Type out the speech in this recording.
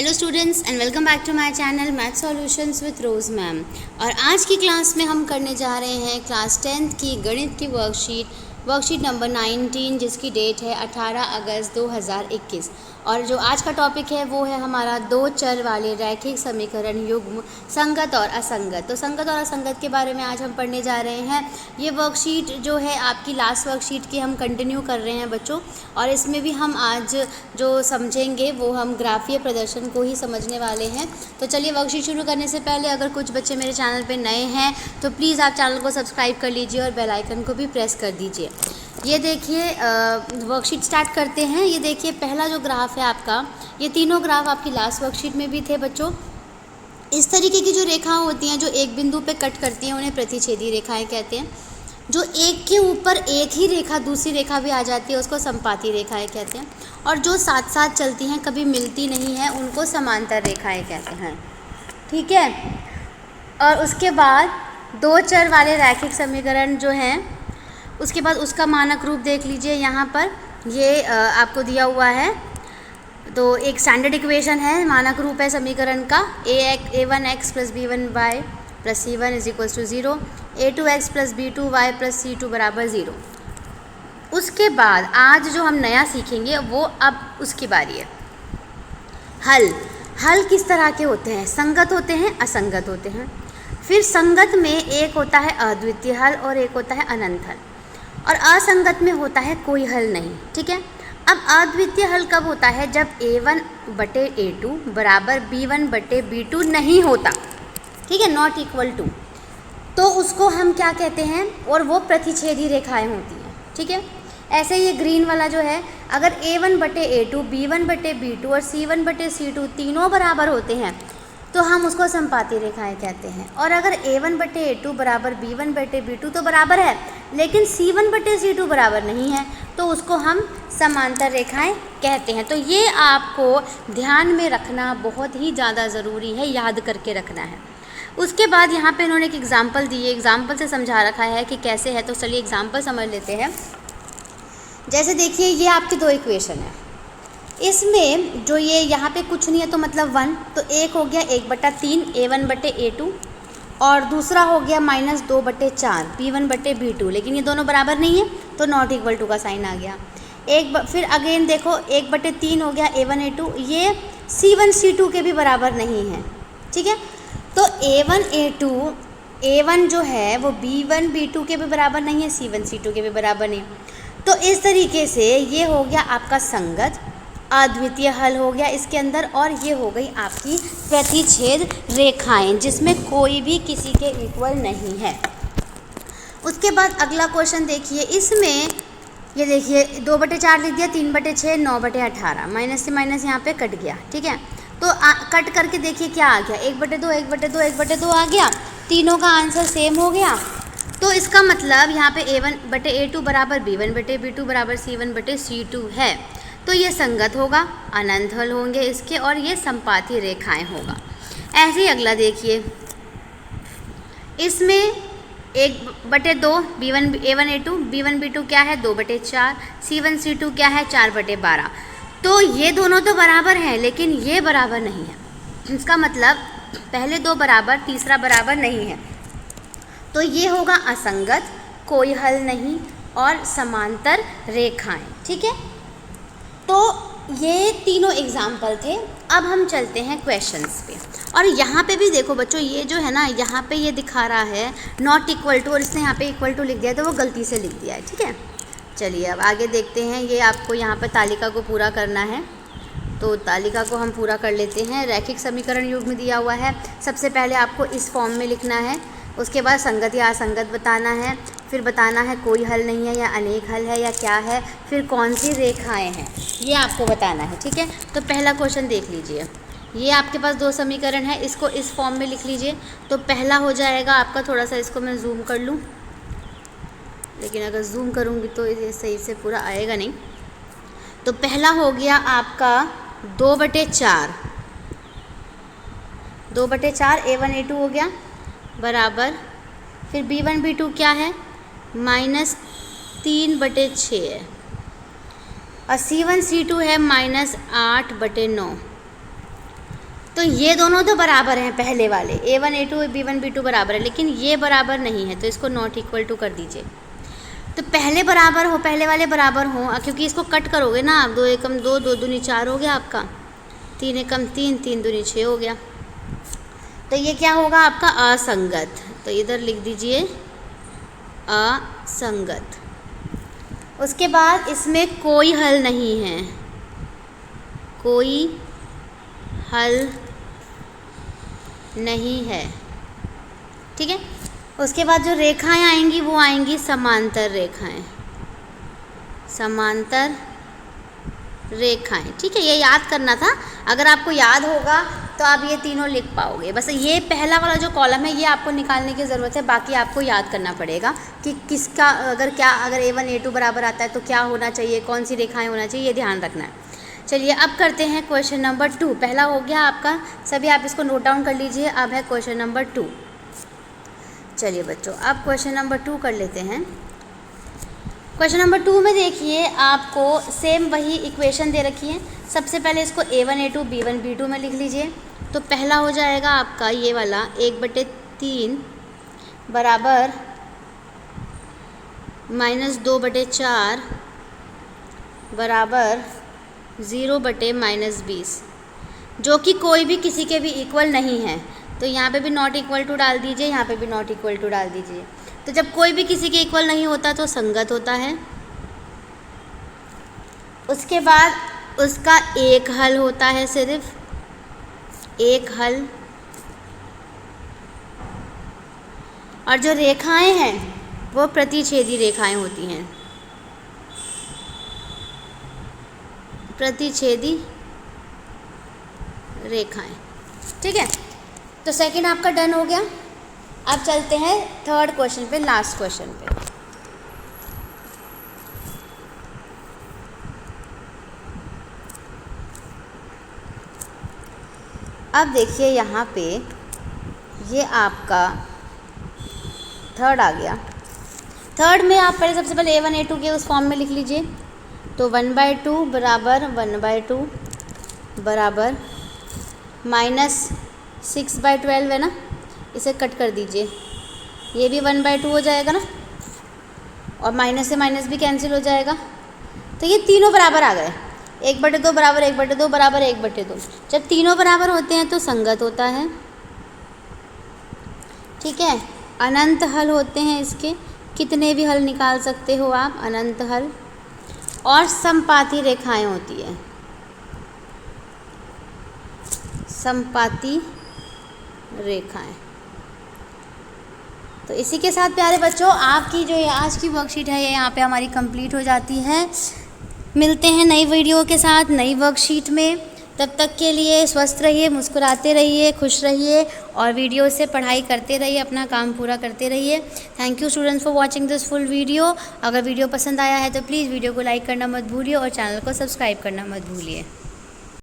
Hello students and welcome back to my channel math solutions with Rose ma'am. और आज की class में हम करने जा रहे हैं क्लास 10th की गणित की वर्कशीट नंबर 19 जिसकी डेट है 18 अगस्त 2021। और जो आज का टॉपिक है वो है हमारा दो चर वाले रैखिक समीकरण युग्म संगत और असंगत। तो संगत और असंगत के बारे में आज हम पढ़ने जा रहे हैं। ये वर्कशीट जो है आपकी लास्ट वर्कशीट की हम कंटिन्यू कर रहे हैं बच्चों, और इसमें भी हम आज जो समझेंगे वो हम ग्राफीय प्रदर्शन को ही समझने वाले हैं। तो चलिए वर्कशीट शुरू करने से पहले अगर कुछ बच्चे मेरे चैनल पे नए हैं तो प्लीज़ आप चैनल को सब्सक्राइब कर लीजिए और बेल आइकन को भी प्रेस कर दीजिए। ये देखिए वर्कशीट स्टार्ट करते हैं। ये देखिए पहला जो ग्राफ है आपका, ये तीनों ग्राफ आपकी लास्ट वर्कशीट में भी थे बच्चों। इस तरीके की जो रेखा होती हैं जो एक बिंदु पे कट करती हैं उन्हें प्रतिच्छेदी रेखाएं कहते हैं। जो एक के ऊपर एक ही रेखा दूसरी रेखा भी आ जाती है उसको संपाती रेखाएं कहते हैं। और जो साथ साथ चलती हैं कभी मिलती नहीं हैं उनको समांतर रेखाएं कहते हैं। ठीक है। और उसके बाद दो चर वाले रैखिक समीकरण जो हैं उसके बाद उसका मानक रूप देख लीजिए। यहाँ पर ये आपको दिया हुआ है। तो एक स्टैंडर्ड इक्वेशन है, मानक रूप है समीकरण का a1x plus b1y plus c1 is equals to 0, a2x plus b2y plus c2 बराबर 0। उसके बाद आज जो हम नया सीखेंगे वो अब उसकी बारी है। हल किस तरह के होते हैं? संगत होते हैं, असंगत होते हैं। फिर संगत में एक होता है अद्वितीय हल और एक होता है अनंत हल, और असंगत में होता है कोई हल नहीं। ठीक है। अब अद्वितीय हल कब होता है? जब a1 बटे a2 बराबर b1 बटे b2 नहीं होता। ठीक है, नॉट इक्वल टू। तो उसको हम क्या कहते हैं? और वो प्रतिच्छेदी रेखाएं होती हैं। ठीक है। ऐसे ये ग्रीन वाला जो है, अगर a1 बटे a2 b1 बटे b2 और c1 बटे c2 तीनों बराबर होते हैं तो हम उसको संपाती रेखाएं कहते हैं। और अगर a1 बटे a2 बराबर b1 बटे b2 तो बराबर है, लेकिन c1 बटे c2 बराबर नहीं है, तो उसको हम समांतर रेखाएं कहते हैं। तो ये आपको ध्यान में रखना बहुत ही ज़्यादा ज़रूरी है, याद करके रखना है। उसके बाद यहाँ पे इन्होंने एक एग्जाम्पल दी है, एग्जाम्पल से समझा रखा है कि कैसे है। तो चलिए एग्जाम्पल समझ लेते हैं। जैसे देखिए ये आपकी दो इक्वेशन है, इसमें जो ये यहाँ पे कुछ नहीं है तो मतलब 1, तो एक हो गया 1/3 a1 बटे a2 और दूसरा हो गया -2/4 b1 बटे b2, लेकिन ये दोनों बराबर नहीं है तो नॉट इक्वल टू का साइन आ गया। फिर अगेन देखो 1/3 हो गया a1 a2, ये c1 c2 के भी बराबर नहीं है। ठीक है। तो a1 a2 a1 जो है वो b1 b2 के भी बराबर नहीं है, c1 c2 के भी बराबर नहीं। तो इस तरीके से ये हो गया आपका संगत, अद्वितीय हल हो गया इसके अंदर, और ये हो गई आपकी प्रतिच्छेद रेखाएं जिसमें कोई भी किसी के इक्वल नहीं है। उसके बाद अगला क्वेश्चन देखिए। इसमें ये देखिए 2/4 लिख दिया, 3/6 9/18, माइनस से माइनस यहाँ पे कट गया। ठीक है। तो कट करके देखिए क्या आ गया, 1/2 1/2 1/2 आ गया। तीनों का आंसर सेम हो गया। तो इसका मतलब यहाँ पे a1 बटे a2 बराबर b1 बटे b2 बराबर c1 बटे c2 है। तो ये संगत होगा, अनंत हल होंगे इसके, और ये संपाती रेखाएं होगा। ऐसे ही अगला देखिए, इसमें 1/2 b1 a1 a2 b1 b2 क्या है 2/4, c1 c2 क्या है 4/12। तो ये दोनों तो बराबर हैं लेकिन ये बराबर नहीं है। इसका मतलब पहले दो बराबर, तीसरा बराबर नहीं है। तो ये होगा असंगत, कोई हल नहीं और समांतर रेखाएं। ठीक है। तो ये तीनों एग्जाम्पल थे। अब हम चलते हैं क्वेश्चंस पे। और यहाँ पे भी देखो बच्चों, ये जो है ना यहाँ पे ये दिखा रहा है नॉट इक्वल टू, और इसने यहाँ पे इक्वल टू लिख दिया तो वो गलती से लिख दिया है। ठीक है। चलिए अब आगे देखते हैं। ये आपको यहाँ पर तालिका को पूरा करना है, तो तालिका को हम पूरा कर लेते हैं। रैखिक समीकरण युग्म दिया हुआ है। सबसे पहले आपको इस फॉर्म में लिखना है, उसके बाद संगत या असंगत बताना है, फिर बताना है कोई हल नहीं है या अनेक हल है या क्या है, फिर कौन सी रेखाएं हैं ये आपको बताना है। ठीक है। तो पहला क्वेश्चन देख लीजिए। ये आपके पास दो समीकरण है, इसको इस फॉर्म में लिख लीजिए। तो पहला हो जाएगा आपका, थोड़ा सा इसको मैं जूम कर लूँ, लेकिन अगर जूम करूँगी तो ये सही से पूरा आएगा नहीं। तो पहला हो गया आपका 2/4 a1 a2 हो गया बराबर, फिर b1 b2 क्या है -3/6 है, और c1 c2 है -8/9। तो ये दोनों तो बराबर हैं, पहले वाले A1 A2 B1 B2 बराबर है, लेकिन ये बराबर नहीं है, तो इसको नॉट इक्वल टू कर दीजिए। तो पहले बराबर हो, पहले वाले बराबर हो, क्योंकि इसको कट करोगे ना आप, 2 एकम 2, 2 दूनी 4 हो गया आपका, 3 एकम 3, 3 दूनी 6 हो गया। तो ये क्या होगा आपका असंगत, तो इधर लिख दीजिए असंगत। उसके बाद इसमें कोई हल नहीं है, कोई हल नहीं है, ठीक है। उसके बाद जो रेखाएं आएंगी वो आएंगी समांतर रेखाएं, समांतर रेखाएं, ठीक है। ये याद करना था, अगर आपको याद होगा तो आप ये तीनों लिख पाओगे। बस ये पहला वाला जो कॉलम है ये आपको निकालने की ज़रूरत है, बाकी आपको याद करना पड़ेगा कि किसका अगर A1 A2 बराबर आता है तो क्या होना चाहिए, कौन सी रेखाएं होना चाहिए, ये ध्यान रखना है। चलिए अब करते हैं क्वेश्चन नंबर 2। पहला हो गया आपका, सभी आप इसको नोट डाउन कर लीजिए। अब है क्वेश्चन नंबर 2। चलिए बच्चों अब क्वेश्चन नंबर 2 कर लेते हैं। क्वेश्चन नंबर 2 में देखिए आपको सेम वही इक्वेशन दे रखी है। सबसे पहले इसको A1 A2 B1 B2 में लिख लीजिए। तो पहला हो जाएगा आपका ये वाला 1/3 बराबर -2/4 बराबर 0/-20, जो कि कोई भी किसी के भी इक्वल नहीं है। तो यहाँ पे भी नॉट इक्वल टू डाल दीजिए, यहाँ पे भी नॉट इक्वल टू डाल दीजिए। तो जब कोई भी किसी के इक्वल नहीं होता तो संगत होता है। उसके बाद उसका एक हल होता है, सिर्फ एक हल। और जो रेखाएं हैं वो प्रतिच्छेदी रेखाएं होती हैं, प्रतिच्छेदी रेखाएं, ठीक है। तो सेकंड आपका डन हो गया। अब चलते हैं थर्ड क्वेश्चन पे, लास्ट क्वेश्चन पे। अब देखिए यहाँ पे ये आपका थर्ड आ गया। थर्ड में आप पहले सबसे पहले A1 A2 के उस फॉर्म में लिख लीजिए। तो 1/2 बराबर 1/2 बराबर -6/12 है ना, इसे कट कर दीजिए। ये भी 1/2 हो जाएगा ना, और माइनस से माइनस भी कैंसिल हो जाएगा। तो ये तीनों बराबर आ गए, 1/2 बराबर 1/2 बराबर 1/2। जब तीनों बराबर होते हैं तो संगत होता है, ठीक है। अनंत हल होते हैं इसके, कितने भी हल निकाल सकते हो आप, अनंत हल। और समपाती रेखाएं होती है, समपाती रेखाएं। तो इसी के साथ प्यारे बच्चों आपकी जो आज की वर्कशीट है ये यहाँ पे हमारी कंप्लीट हो जाती है। मिलते हैं नई वीडियो के साथ, नई वर्कशीट में। तब तक के लिए स्वस्थ रहिए, मुस्कुराते रहिए, खुश रहिए और वीडियो से पढ़ाई करते रहिए, अपना काम पूरा करते रहिए। Thank you students for watching this full video. अगर वीडियो पसंद आया है तो प्लीज़ वीडियो को लाइक करना मत भूलिए और चैनल को सब्सक्राइब करना मत भूलिए।